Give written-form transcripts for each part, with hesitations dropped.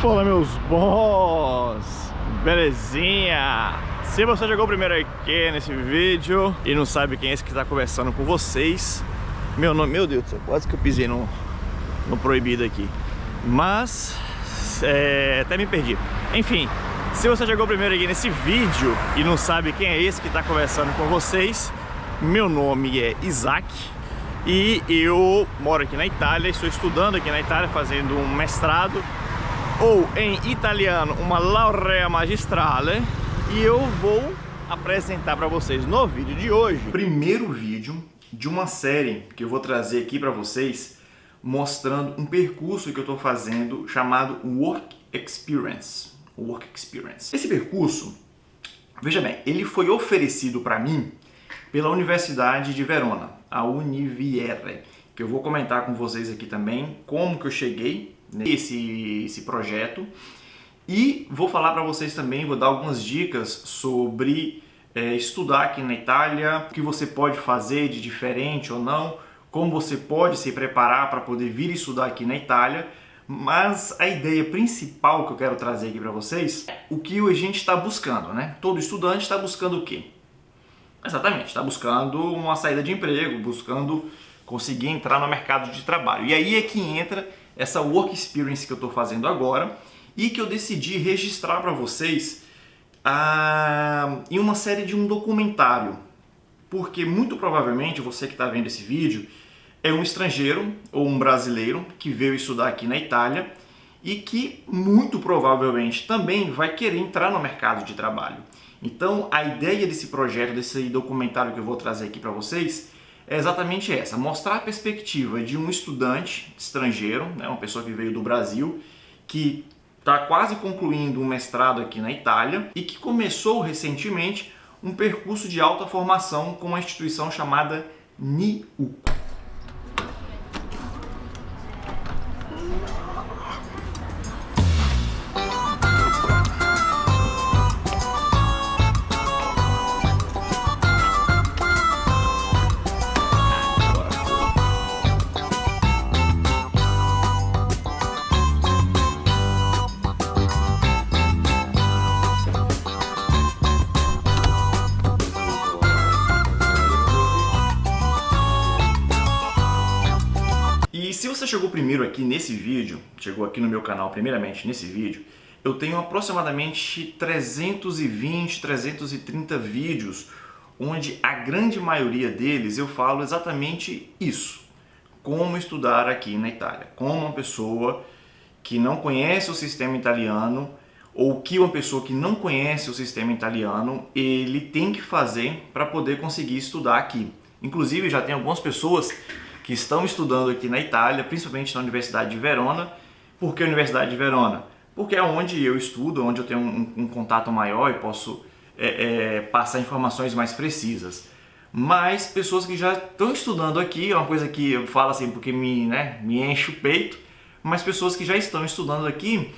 Fala, meus bons! Belezinha? Se você chegou primeiro aqui nesse vídeo e não sabe quem é esse que está conversando com vocês, meu nome... Meu Deus do céu, quase que eu pisei no proibido aqui. Mas... até me perdi. Enfim, se você chegou primeiro aqui nesse vídeo e não sabe quem é esse que está conversando com vocês, meu nome é Isaac e eu moro aqui na Itália, estou estudando aqui na Itália, fazendo um mestrado, ou em italiano, uma laurea magistrale, e eu vou apresentar para vocês no vídeo de hoje o primeiro vídeo de uma série que eu vou trazer aqui para vocês, mostrando um percurso que eu estou fazendo chamado Work Experience. Esse percurso, veja bem, ele foi oferecido para mim pela Universidade de Verona, a Univiere, que eu vou comentar com vocês aqui também como que eu cheguei nesse projeto, e vou falar para vocês também, vou dar algumas dicas sobre estudar aqui na Itália, o que você pode fazer de diferente ou não, como você pode se preparar para poder vir estudar aqui na Itália. Mas a ideia principal que eu quero trazer aqui para vocês é o que a gente está buscando, né? Todo estudante está buscando o quê? Exatamente, está buscando uma saída de emprego, buscando conseguir entrar no mercado de trabalho. E aí é que entra essa Work Experience que eu estou fazendo agora e que eu decidi registrar para vocês em uma série de um documentário. Porque muito provavelmente você que está vendo esse vídeo é um estrangeiro ou um brasileiro que veio estudar aqui na Itália e que muito provavelmente também vai querer entrar no mercado de trabalho. Então a ideia desse projeto, desse documentário que eu vou trazer aqui para vocês é exatamente essa: mostrar a perspectiva de um estudante estrangeiro, né, uma pessoa que veio do Brasil, que está quase concluindo um mestrado aqui na Itália e que começou recentemente um percurso de alta formação com uma instituição chamada NIUCO. E se você chegou primeiro aqui nesse vídeo, chegou aqui no meu canal primeiramente nesse vídeo, eu tenho aproximadamente 320, 330 vídeos, onde a grande maioria deles eu falo exatamente isso: como estudar aqui na Itália, como uma pessoa que não conhece o sistema italiano, ou que uma pessoa que não conhece o sistema italiano, ele tem que fazer para poder conseguir estudar aqui. Inclusive já tem algumas pessoas que estão estudando aqui na Itália, principalmente na Universidade de Verona. Por que a Universidade de Verona? Porque é onde eu estudo, onde eu tenho um contato maior e posso passar informações mais precisas. Mas pessoas que já estão estudando aqui, é uma coisa que eu falo assim porque me enche o peito, mas pessoas que já estão estudando aqui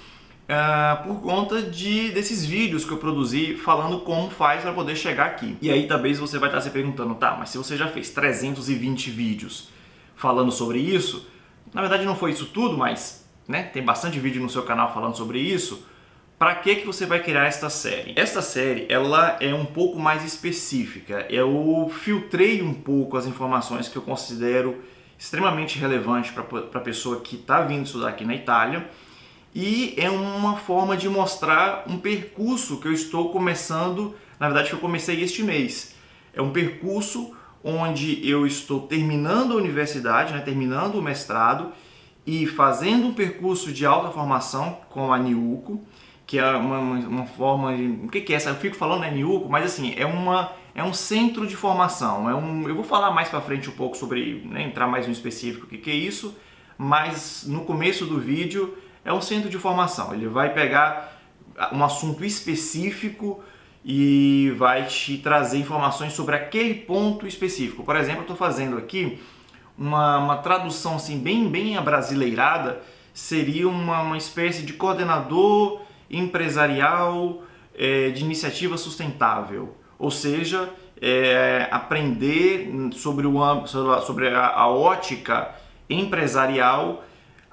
por conta desses vídeos que eu produzi falando como faz para poder chegar aqui. E aí talvez você vai estar se perguntando, tá, mas se você já fez 320 vídeos falando sobre isso, na verdade não foi isso tudo, mas tem bastante vídeo no seu canal falando sobre isso, para que você vai criar esta série? Esta série ela é um pouco mais específica. Eu filtrei um pouco as informações que eu considero extremamente relevantes para a pessoa que está vindo estudar aqui na Itália, e é uma forma de mostrar um percurso que eu estou começando, na verdade que eu comecei este mês. É um percurso onde eu estou terminando a universidade, terminando o mestrado e fazendo um percurso de alta formação com a NIUCO, que é uma forma de... O que é essa? Eu fico falando NIUCO, mas assim, é um centro de formação. Eu vou falar mais para frente um pouco sobre, entrar mais no específico o que é isso, mas no começo do vídeo é um centro de formação. Ele vai pegar um assunto específico e vai te trazer informações sobre aquele ponto específico. Por exemplo, eu estou fazendo aqui uma tradução assim, bem abrasileirada, seria uma espécie de coordenador empresarial de iniciativa sustentável. Ou seja, aprender sobre a ótica empresarial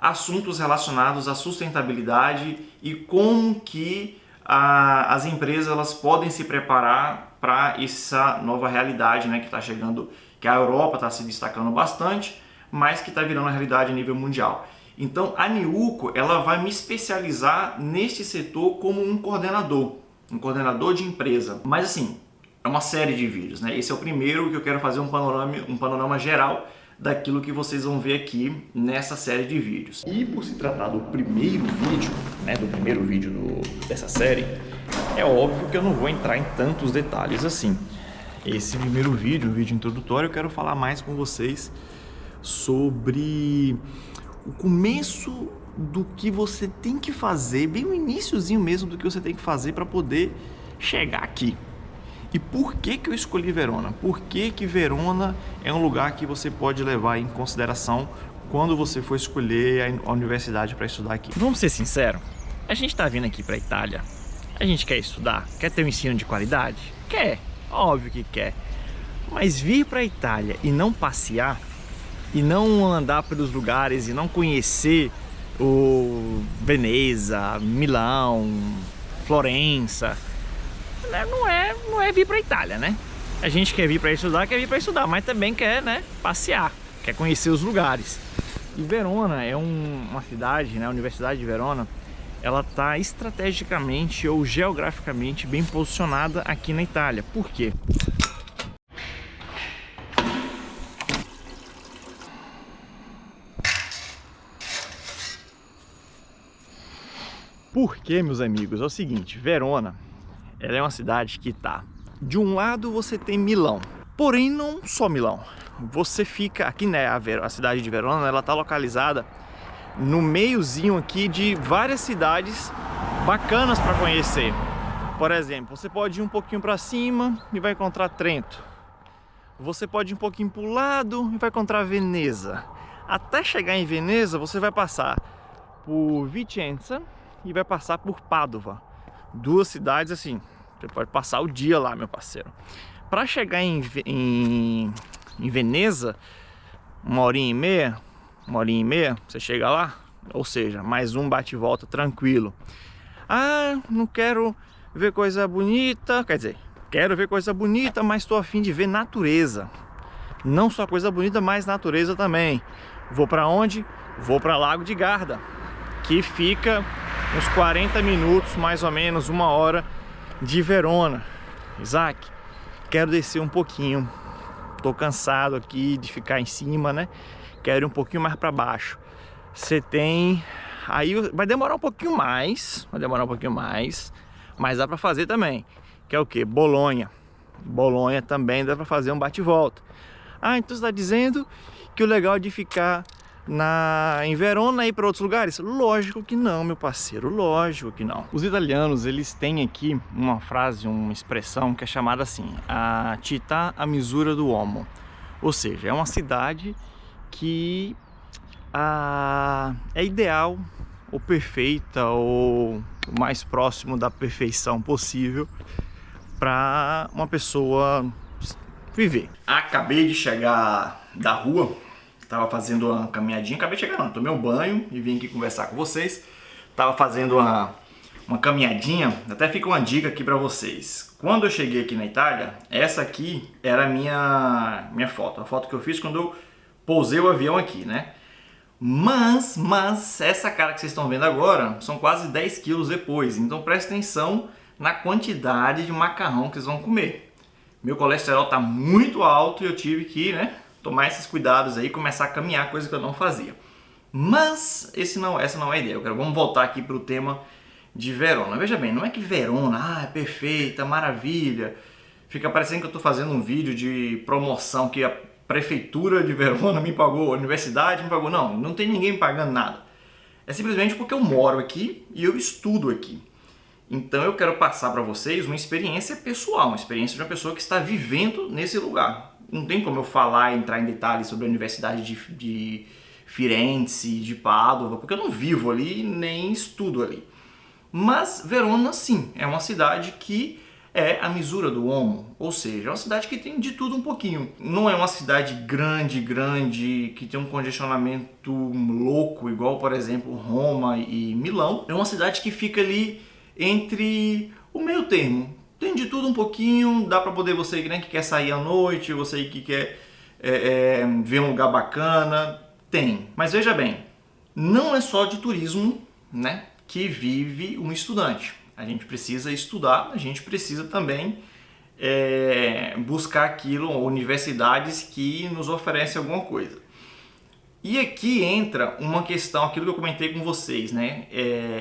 assuntos relacionados à sustentabilidade e como que as empresas elas podem se preparar para essa nova realidade, né, que está chegando, que a Europa está se destacando bastante, mas que está virando a realidade a nível mundial. Então a Niuco ela vai me especializar neste setor como um coordenador de empresa. Mas assim, é uma série de vídeos, né? Esse é o primeiro que eu quero fazer um panorama geral daquilo que vocês vão ver aqui nessa série de vídeos. E por se tratar do primeiro vídeo, né, dessa série, é óbvio que eu não vou entrar em tantos detalhes assim. Esse primeiro vídeo, um vídeo introdutório, eu quero falar mais com vocês sobre o começo do que você tem que fazer, bem o iniciozinho mesmo do que você tem que fazer para poder chegar aqui. E por que que eu escolhi Verona? Por que que Verona é um lugar que você pode levar em consideração quando você for escolher a universidade para estudar aqui? Vamos ser sinceros, a gente está vindo aqui para a Itália, a gente quer estudar, quer ter um ensino de qualidade? Quer, óbvio que quer. Mas vir para a Itália e não passear, e não andar pelos lugares, e não conhecer o Veneza, Milão, Florença, não é vir para a Itália, né? A gente quer vir para estudar, mas também quer, né, passear, quer conhecer os lugares. E Verona é uma cidade, né, a Universidade de Verona, ela está estrategicamente ou geograficamente bem posicionada aqui na Itália. Por quê? Porque, meus amigos, é o seguinte, Verona, ela é uma cidade que tá, de um lado você tem Milão, porém não só Milão, você fica aqui, né, a cidade de Verona, ela tá localizada no meiozinho aqui de várias cidades bacanas para conhecer. Por exemplo, você pode ir um pouquinho para cima e vai encontrar Trento, você pode ir um pouquinho para o lado e vai encontrar Veneza. Até chegar em Veneza você vai passar por Vicenza e vai passar por Padova. Duas cidades assim, você pode passar o dia lá, meu parceiro. Para chegar em Veneza, uma horinha e meia, você chega lá. Ou seja, mais um bate e volta tranquilo. Ah, não quero ver coisa bonita, quer dizer, quero ver coisa bonita, mas estou a fim de ver natureza. Não só coisa bonita, mas natureza também. Vou para onde? Vou para Lago de Garda, que fica uns 40 minutos, mais ou menos, uma hora de Verona. Isaac, quero descer um pouquinho. Tô cansado aqui de ficar em cima, né? Quero ir um pouquinho mais para baixo. Você tem... Aí vai demorar um pouquinho mais, mas dá para fazer também. Que é o que? Bolonha. Bolonha também dá para fazer um bate-volta. Ah, então você está dizendo que o legal é de ficar em Verona e ir para outros lugares? Lógico que não, meu parceiro, lógico que não. Os italianos, eles têm aqui uma frase, uma expressão que é chamada assim, a città a misura do uomo. Ou seja, é uma cidade que é ideal ou perfeita ou o mais próximo da perfeição possível para uma pessoa viver. Acabei de chegar da rua, tava fazendo uma caminhadinha, acabei de chegar não, tomei um banho e vim aqui conversar com vocês. Tava fazendo uma caminhadinha, até fica uma dica aqui para vocês. Quando eu cheguei aqui na Itália, essa aqui era a minha foto, a foto que eu fiz quando eu pousei o avião aqui, né? Mas essa cara que vocês estão vendo agora são quase 10 quilos depois, então presta atenção na quantidade de macarrão que vocês vão comer. Meu colesterol tá muito alto e eu tive que, né, tomar esses cuidados aí e começar a caminhar, coisa que eu não fazia. Mas essa não é a ideia. Vamos voltar aqui para o tema de Verona. Veja bem, não é que Verona é perfeita, maravilha. Fica parecendo que eu estou fazendo um vídeo de promoção que a prefeitura de Verona me pagou, a universidade me pagou. Não, não tem ninguém me pagando nada. É simplesmente porque eu moro aqui e eu estudo aqui. Então eu quero passar para vocês uma experiência pessoal, uma experiência de uma pessoa que está vivendo nesse lugar. Não tem como eu falar e entrar em detalhes sobre a Universidade de Firenze, de Padova, porque eu não vivo ali nem estudo ali. Mas Verona, sim, é uma cidade que é a misura do uomo, ou seja, é uma cidade que tem de tudo um pouquinho. Não é uma cidade grande, que tem um congestionamento louco, igual, por exemplo, Roma e Milão. É uma cidade que fica ali entre o meio termo. Tem de tudo um pouquinho, dá para poder você, né, que quer sair à noite, você que quer ver um lugar bacana, tem. Mas veja bem, não é só de turismo, né, que vive um estudante. A gente precisa estudar, a gente precisa também buscar aquilo, universidades que nos oferecem alguma coisa. E aqui entra uma questão, aquilo que eu comentei com vocês, né?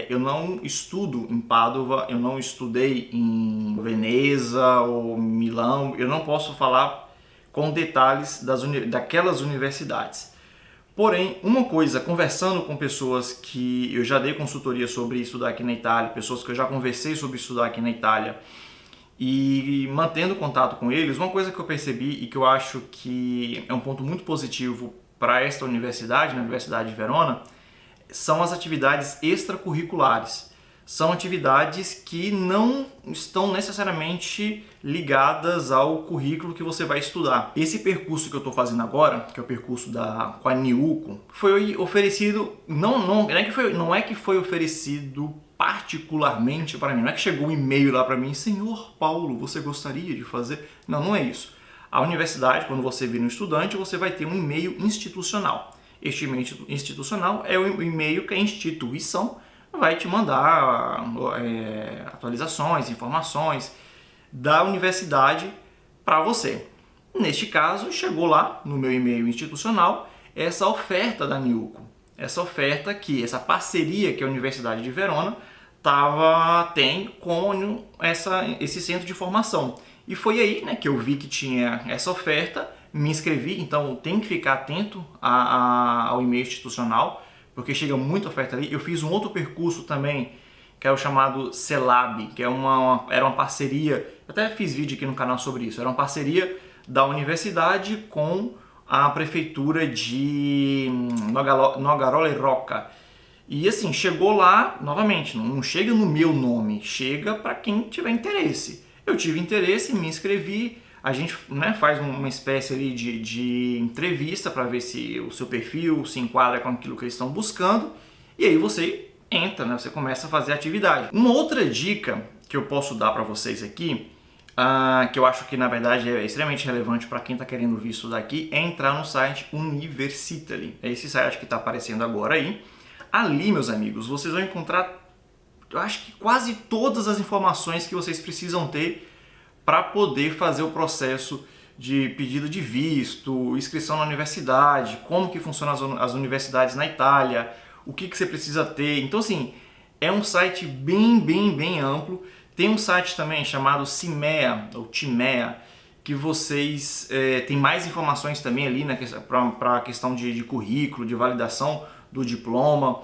Eu não estudo em Pádua, eu não estudei em Veneza ou Milão, eu não posso falar com detalhes daquelas universidades. Porém, uma coisa, conversando com pessoas que eu já dei consultoria sobre estudar aqui na Itália, pessoas que eu já conversei sobre estudar aqui na Itália, e mantendo contato com eles, uma coisa que eu percebi e que eu acho que é um ponto muito positivo para esta universidade, na Universidade de Verona, são as atividades extracurriculares. São atividades que não estão necessariamente ligadas ao currículo que você vai estudar. Esse percurso que eu estou fazendo agora, que é o percurso com a Niuco, foi oferecido, não é que foi oferecido particularmente para mim, não é que chegou um e-mail lá para mim, Senhor Paulo, você gostaria de fazer? Não é isso. A universidade, quando você vira um estudante, você vai ter um e-mail institucional. Este e-mail institucional é o e-mail que a instituição vai te mandar atualizações, informações da universidade para você. Neste caso, chegou lá no meu e-mail institucional essa oferta da Niuco, essa parceria que a Universidade de Verona tem com esse centro de formação. E foi aí, né, que eu vi que tinha essa oferta, me inscrevi, então tem que ficar atento ao e-mail institucional, porque chega muita oferta ali. Eu fiz um outro percurso também, que é o chamado CELAB, que era uma parceria, eu até fiz vídeo aqui no canal sobre isso, era uma parceria da universidade com a prefeitura de Nogarole Rocca. E assim, chegou lá, novamente, não chega no meu nome, chega para quem tiver interesse. Eu tive interesse, me inscrevi, a gente, né, faz uma espécie ali de entrevista para ver se o seu perfil se enquadra com aquilo que eles estão buscando, e aí você entra, né, você começa a fazer a atividade. Uma outra dica que eu posso dar para vocês aqui, que eu acho que na verdade é extremamente relevante para quem está querendo vir estudar aqui, é entrar no site Universitaly. É esse site que está aparecendo agora aí. Ali, meus amigos, vocês vão encontrar, eu acho que quase todas as informações que vocês precisam ter para poder fazer o processo de pedido de visto, inscrição na universidade, como que funcionam as universidades na Itália, o que você precisa ter. Então, assim, é um site bem amplo. Tem um site também chamado Cimea, ou Timea, que vocês têm mais informações também ali para a questão de currículo, de validação do diploma.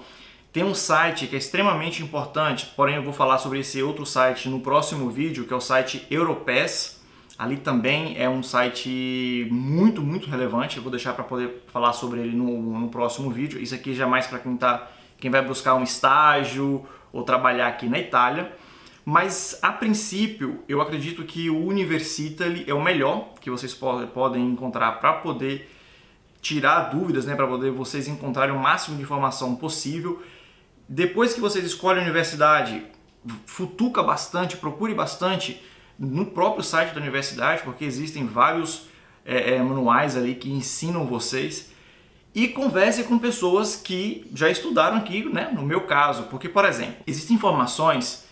Tem um site que é extremamente importante, porém eu vou falar sobre esse outro site no próximo vídeo, que é o site Europass. Ali também é um site muito relevante, eu vou deixar para poder falar sobre ele no próximo vídeo. Isso aqui já é mais para quem vai buscar um estágio ou trabalhar aqui na Itália. Mas a princípio eu acredito que o Universitaly é o melhor que vocês podem encontrar para poder tirar dúvidas, né, para poder vocês encontrarem o máximo de informação possível. Depois que vocês escolhem a universidade, futuca bastante, procure bastante no próprio site da universidade, porque existem vários manuais ali que ensinam vocês, e converse com pessoas que já estudaram aqui, né, no meu caso, porque, por exemplo, existem informações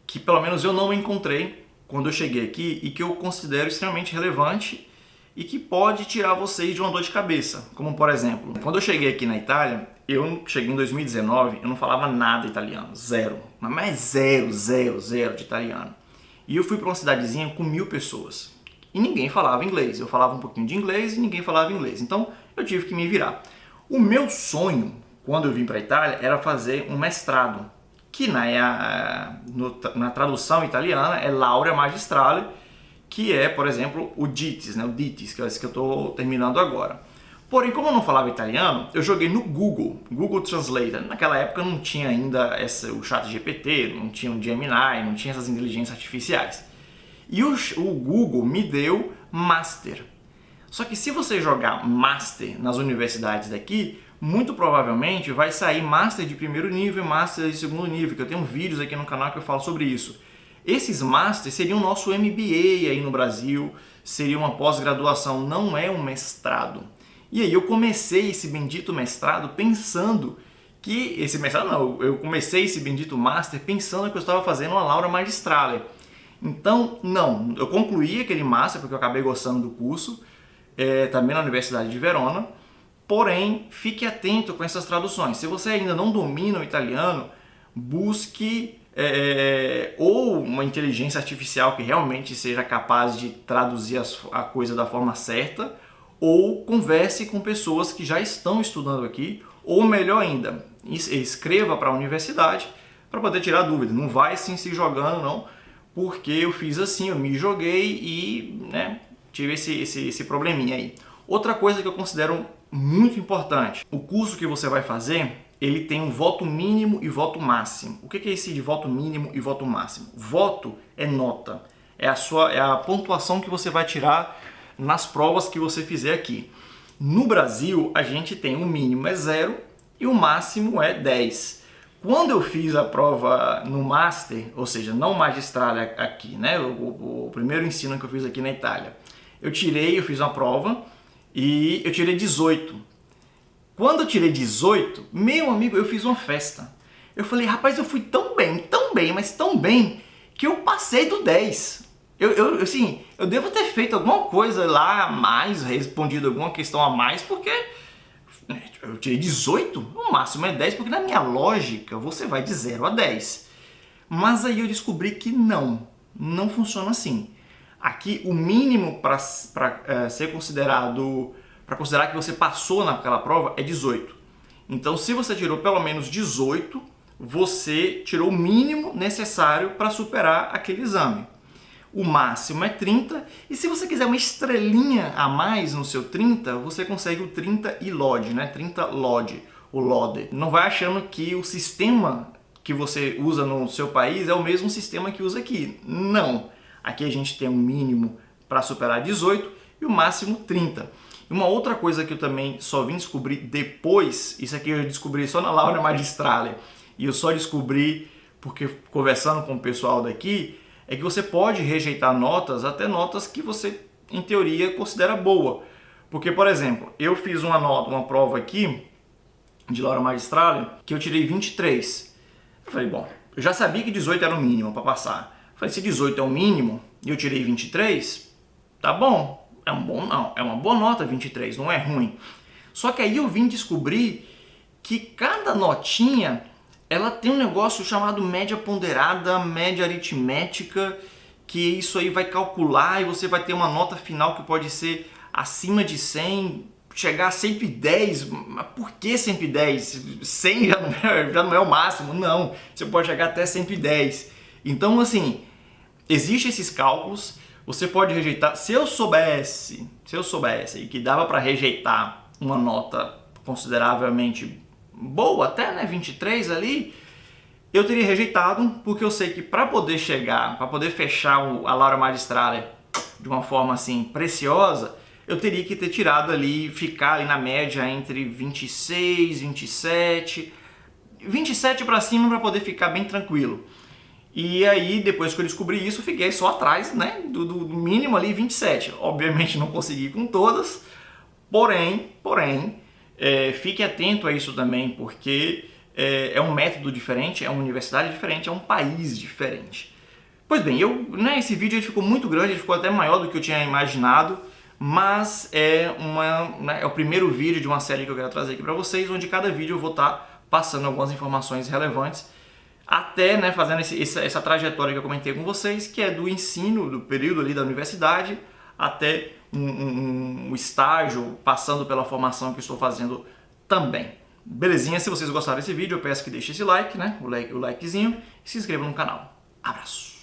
que pelo menos eu não encontrei quando eu cheguei aqui e que eu considero extremamente relevante e que pode tirar vocês de uma dor de cabeça. Como, por exemplo, quando eu cheguei aqui na Itália, eu cheguei em 2019, eu não falava nada italiano, zero, mas zero de italiano. E eu fui para uma cidadezinha com 1000 pessoas e ninguém falava inglês. Eu falava um pouquinho de inglês e ninguém falava inglês, então eu tive que me virar. O meu sonho, quando eu vim para a Itália, era fazer um mestrado, que na tradução italiana é laurea magistrale, que é, por exemplo, o DITES, né? O DITES, que é esse que eu estou terminando agora. Porém, como eu não falava italiano, eu joguei no Google Translator. Naquela época não tinha ainda o ChatGPT, não tinha o Gemini, não tinha essas inteligências artificiais. E o Google me deu Master. Só que se você jogar Master nas universidades daqui, muito provavelmente vai sair Master de primeiro nível e Master de segundo nível, que eu tenho vídeos aqui no canal que eu falo sobre isso. Esses Masters seriam o nosso MBA aí no Brasil, seria uma pós-graduação, não é um mestrado. E aí eu comecei esse bendito mestrado pensando que... Esse mestrado não, eu comecei esse bendito Master pensando que eu estava fazendo uma Laurea Magistrale. Então, não, eu concluí aquele Master porque eu acabei gostando do curso, também na Universidade de Verona, porém, fique atento com essas traduções. Se você ainda não domina o italiano, busque ou uma inteligência artificial que realmente seja capaz de traduzir a coisa da forma certa, ou converse com pessoas que já estão estudando aqui, ou melhor ainda, escreva para a universidade para poder tirar dúvida. Não vai assim se jogando não, porque eu fiz assim, eu me joguei e tive esse probleminha aí. Outra coisa que eu considero muito importante, o curso que você vai fazer, ele tem um voto mínimo e voto máximo. O que é esse de voto mínimo e voto máximo? Voto é nota, é a pontuação que você vai tirar nas provas que você fizer aqui. No Brasil, a gente tem o mínimo é 0 e o máximo é 10. Quando eu fiz a prova no Master, ou seja, não magistrale aqui, né? O primeiro ensino que eu fiz aqui na Itália, eu fiz uma prova e eu tirei 18. Quando eu tirei 18, meu amigo, eu fiz uma festa. Eu falei, rapaz, eu fui tão bem, mas tão bem, que eu passei do 10. Eu devo ter feito alguma coisa lá a mais, respondido alguma questão a mais, porque eu tirei 18, o máximo é 10, porque na minha lógica você vai de 0 a 10. Mas aí eu descobri que não funciona assim. Aqui o mínimo para ser considerado, para considerar que você passou naquela prova é 18. Então se você tirou pelo menos 18, você tirou o mínimo necessário para superar aquele exame. O máximo é 30, e se você quiser uma estrelinha a mais no seu 30, você consegue o 30 e LOD, né? 30 LOD, o LOD. Não vai achando que o sistema que você usa no seu país é o mesmo sistema que usa aqui. Não. Aqui a gente tem um mínimo para superar 18 e o máximo 30. E uma outra coisa que eu também só vim descobrir depois, isso aqui eu descobri só na Laurea Magistrale, e eu só descobri porque conversando com o pessoal daqui, é que você pode rejeitar notas, até notas que você, em teoria, considera boa. Porque, por exemplo, eu fiz uma prova aqui, de Laurea Magistrale, que eu tirei 23. Eu falei, bom, eu já sabia que 18 era o mínimo para passar. Eu falei, se 18 é o mínimo e eu tirei 23, tá bom. É uma boa nota 23, não é ruim. Só que aí eu vim descobrir que cada notinha ela tem um negócio chamado média ponderada, média aritmética, que isso aí vai calcular e você vai ter uma nota final que pode ser acima de 100, chegar a 110. Mas por que 110? 100 já não é o máximo, não. Você pode chegar até 110. Então, assim, existem esses cálculos, você pode rejeitar. Se eu soubesse que dava para rejeitar uma nota consideravelmente boa, até 23 ali, eu teria rejeitado, porque eu sei que para poder fechar a Laurea Magistrale de uma forma assim preciosa, eu teria que ter tirado ali, ficar ali na média entre 26, 27 para cima para poder ficar bem tranquilo. E aí, depois que eu descobri isso, eu fiquei só atrás, né, do mínimo ali 27. Obviamente não consegui com todas, porém, fique atento a isso também, porque é um método diferente, é uma universidade diferente, é um país diferente. Pois bem, esse vídeo ele ficou muito grande, ele ficou até maior do que eu tinha imaginado, mas é o primeiro vídeo de uma série que eu quero trazer aqui para vocês, onde cada vídeo eu vou estar passando algumas informações relevantes, até fazendo essa trajetória que eu comentei com vocês, que é do ensino, do período ali da universidade, até um estágio, passando pela formação que estou fazendo também. Belezinha? Se vocês gostaram desse vídeo, eu peço que deixem esse like, o likezinho, e se inscrevam no canal. Abraço!